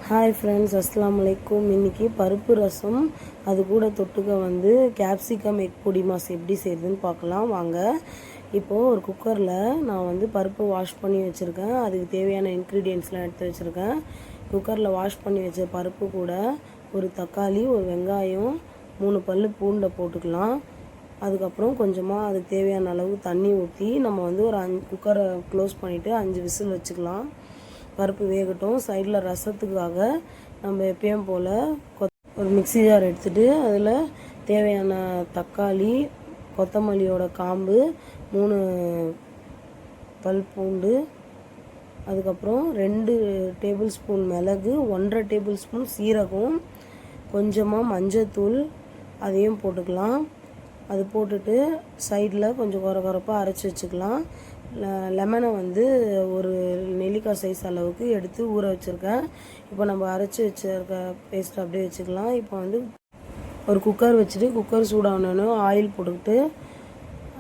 Hi friends, அஸ்ஸலாமு அலைக்கும். இன்றைக்கி பருப்பு ரசம், அது கூட தொட்டுக்க வந்து கேப்சிகம் எக் பொடி மாஸ் எப்படி செய்யுதுன்னு பார்க்கலாம் வாங்க. இப்போது ஒரு குக்கரில் நான் வந்து பருப்பு வாஷ் பண்ணி வச்சுருக்கேன். அதுக்கு தேவையான இன்க்ரீடியன்ட்ஸ்லாம் எடுத்து வச்சுருக்கேன். குக்கரில் வாஷ் பண்ணி வச்ச பருப்பு கூட ஒரு தக்காளி, ஒரு வெங்காயம், 3 பல் பூண்டை போட்டுக்கலாம். அதுக்கப்புறம் கொஞ்சமாக அதுக்கு தேவையான அளவு தண்ணி ஊற்றி நம்ம வந்து ஒரு குக்கரை க்ளோஸ் பண்ணிவிட்டு 5 விசில் வச்சுக்கலாம். பருப்பு வேகட்டும். சைடில் ரசத்துக்காக நம்ம எப்பயும் போல் ஒரு மிக்ஸி ஜார் எடுத்துகிட்டு அதில் தேவையான தக்காளி, கொத்தமல்லியோட காம்பு, 3 பல் பூண்டு, அதுக்கப்புறம் 2 டேபிள் ஸ்பூன் மிளகு, 1.5 டேபிள் ஸ்பூன் சீரகம், கொஞ்சமாக மஞ்சத்தூள் அதையும் போட்டுக்கலாம். அது போட்டுட்டு சைடில் கொஞ்சம் குறப்பாக அரைச்சி வச்சுக்கலாம். லெமனை வந்து ஒரு நெல்லிக்காய் சைஸ் அளவுக்கு எடுத்து ஊற வச்சுருக்கேன். இப்போ நம்ம அரைச்சி வச்சுருக்க பேஸ்ட் அப்படியே வச்சுக்கலாம். இப்போ வந்து ஒரு குக்கர் வச்சுட்டு குக்கர் சூடானோடனே ஆயில் போட்டுக்கிட்டு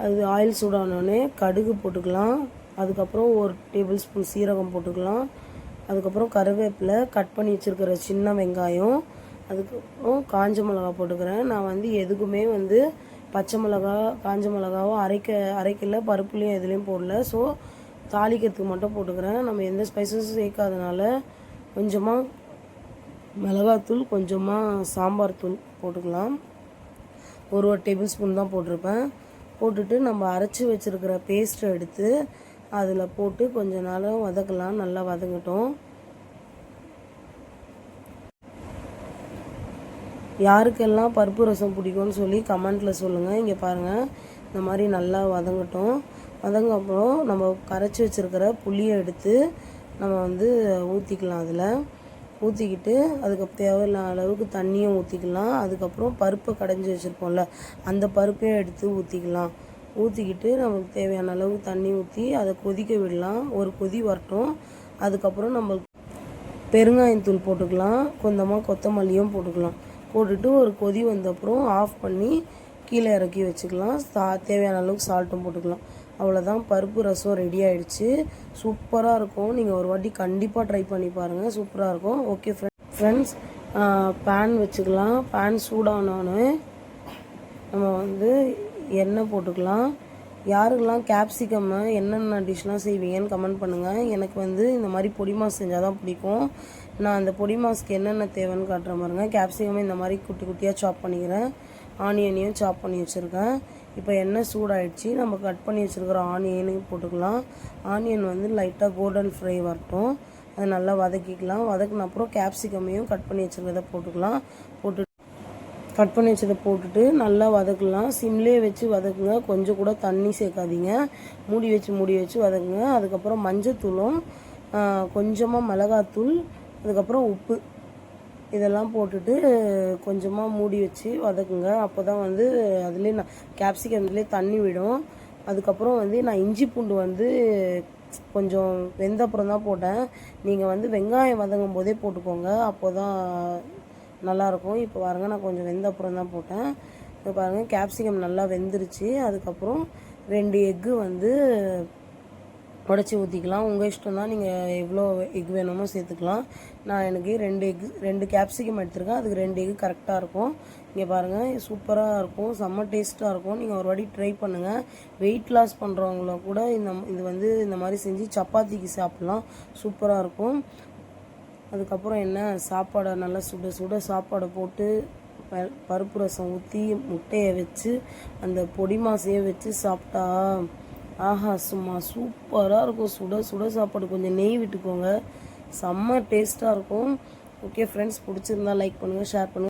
அது ஆயில் சூடானோடனே கடுகு போட்டுக்கலாம். அதுக்கப்புறம் 1 டேபிள் ஸ்பூன் சீரகம் போட்டுக்கலாம். அதுக்கப்புறம் கருவேப்பிலை, கட் பண்ணி வச்சுருக்கிற சின்ன வெங்காயம், அதுக்கப்புறம் காஞ்ச மிளகா போட்டுக்கிறேன். நான் வந்து எதுக்குமே வந்து பச்சை மிளகா, காஞ்ச மிளகாவும் அரைக்கல, பருப்புலேயும் எதுலேயும் போடல. ஸோ தாளிக்கிறதுக்கு மட்டும் போட்டுக்கிறேன். நம்ம எந்த ஸ்பைசஸும் சேர்க்காதனால கொஞ்சமாக மிளகாத்தூள், கொஞ்சமாக சாம்பார் தூள் போட்டுக்கலாம். ஒரு டேபிள் ஸ்பூன் தான் போட்டிருப்பேன். போட்டுட்டு நம்ம அரைச்சி வச்சுருக்கிற பேஸ்ட்டை எடுத்து அதில் போட்டு கொஞ்ச நேரம் வதக்கலாம். நல்லா வதங்கட்டும். யாருக்கெல்லாம் பருப்பு ரசம் பிடிக்கும்னு சொல்லி கமெண்ட்டில் சொல்லுங்கள். இங்கே பாருங்கள், இந்த மாதிரி நல்லா வதங்கட்டும். வதங்கப்பறம் நம்ம கரைச்சி வச்சுருக்கிற புளியை எடுத்து நம்ம வந்து ஊற்றிக்கலாம். அதில் ஊற்றிக்கிட்டு அதுக்கு தேவையான அளவுக்கு தண்ணியும் ஊற்றிக்கலாம். அதுக்கப்புறம் பருப்பை கடைஞ்சி வச்சுருப்போம்ல, அந்த பருப்பையும் எடுத்து ஊற்றிக்கலாம். ஊற்றிக்கிட்டு நமக்கு தேவையான அளவு தண்ணி ஊற்றி அதை கொதிக்க விடலாம். ஒரு கொதி வரட்டும். அதுக்கப்புறம் நம்ம பெருங்காயத்தூள் போட்டுக்கலாம். கொஞ்சமாக கொத்தமல்லியும் போட்டுக்கலாம். போட்டுட்டு ஒரு கொதி வந்தப்புறம் ஆஃப் பண்ணி கீழே இறக்கி வச்சுக்கலாம். தேவையான அளவுக்கு சால்ட்டும் போட்டுக்கலாம். அவ்வளோதான், பருப்பு ரசம் ரெடி ஆகிடுச்சு. சூப்பராக இருக்கும். நீங்கள் ஒரு வாட்டி கண்டிப்பாக ட்ரை பண்ணி பாருங்கள். சூப்பராக இருக்கும். ஓகே ஃப்ரெண்ட்ஸ், பேன் வச்சுக்கலாம். பேன் சூடானோன்னு நம்ம வந்து எண்ணெய் போட்டுக்கலாம். யாருக்கெல்லாம் கேப்சிகம் என்னென்ன டிஷ்லாம் செய்வீங்கன்னு கமெண்ட் பண்ணுங்கள். எனக்கு வந்து இந்த மாதிரி பொடி மாஸ் செஞ்சால் தான் பிடிக்கும். நான் அந்த பொடி மாஸ்க்கு என்னென்ன தேவைன்னு காட்டுற பாருங்க. கேப்சிகமே இந்த மாதிரி குட்டி குட்டியாக சாப் பண்ணிக்கிறேன். ஆனியனையும் சாப் பண்ணி வச்சுருக்கேன். இப்போ எண்ணெய் சூடாகிடுச்சு. நம்ம கட் பண்ணி வச்சுருக்கிற ஆனியனையும் போட்டுக்கலாம். ஆனியன் வந்து லைட்டாக கோல்டன் ஃப்ரை வரட்டும். அதை நல்லா வதக்கிக்கலாம். வதக்கின அப்புறம் கேப்சிகமையும் கட் பண்ணி வச்சுருக்கிறத போட்டுக்கலாம். கட் பண்ணி வச்சதை போட்டுட்டு நல்லா வதக்கலாம். சிம்லேயே வச்சு வதக்குங்க. கொஞ்சம் கூட தண்ணி சேர்க்காதீங்க. மூடி வச்சு வதக்குங்க. அதுக்கப்புறம் மஞ்சத்தூளும் கொஞ்சமாக மிளகாத்தூள், அதுக்கப்புறம் உப்பு இதெல்லாம் போட்டுட்டு கொஞ்சமாக மூடி வச்சு வதக்குங்க. அப்போ தான் வந்து அதுலேயே கேப்சிகம்லேயே தண்ணி விடும். அதுக்கப்புறம் வந்து நான் இஞ்சி பூண்டு வந்து கொஞ்சம் வெந்தப்புறம் தான் போட்டேன். நீங்கள் வந்து வெங்காயம் வதங்கும் போதே போட்டுக்கோங்க. அப்போ தான் நல்லாயிருக்கும். இப்போ பாருங்கள், நான் கொஞ்சம் வெந்த அப்புறம் தான் போட்டேன். இப்போ பாருங்கள், கேப்சிகம் நல்லா வெந்துருச்சு. அதுக்கப்புறம் 2 எக்கு வந்து உடச்சி ஊற்றிக்கலாம். உங்கள் இஷ்டம் தான், நீங்கள் எவ்வளோ எக் வேணுமோ சேர்த்துக்கலாம். நான் எனக்கு 2 கேப்சிகம் எடுத்துருக்கேன். அதுக்கு 2 எக்கு கரெக்டாக இருக்கும். இங்கே பாருங்கள், சூப்பராக இருக்கும். செம்ம டேஸ்ட்டாக இருக்கும். நீங்கள் ஒரு வாட்டி ட்ரை பண்ணுங்கள். வெயிட் லாஸ் பண்ணுறவங்கள கூட இது வந்து இந்த மாதிரி செஞ்சு சப்பாத்திக்கு சாப்பிட்லாம். சூப்பராக இருக்கும். அதுக்கப்புறம் என்ன, சாப்பாடை நல்லா சுட சாப்பாடை போட்டு பருப்பு ரசம் ஊற்றி முட்டையை வச்சு அந்த பொடி மாசையை வச்சு சாப்பிட்டா ஆஹா, சும்மா சூப்பராக இருக்கும். சுட சாப்பாடு கொஞ்சம் நெய் விட்டுக்கோங்க. செம்ம டேஸ்ட்டாக இருக்கும். ஓகே ஃப்ரெண்ட்ஸ், பிடிச்சிருந்தா லைக் பண்ணுங்கள், ஷேர் பண்ணுங்கள்.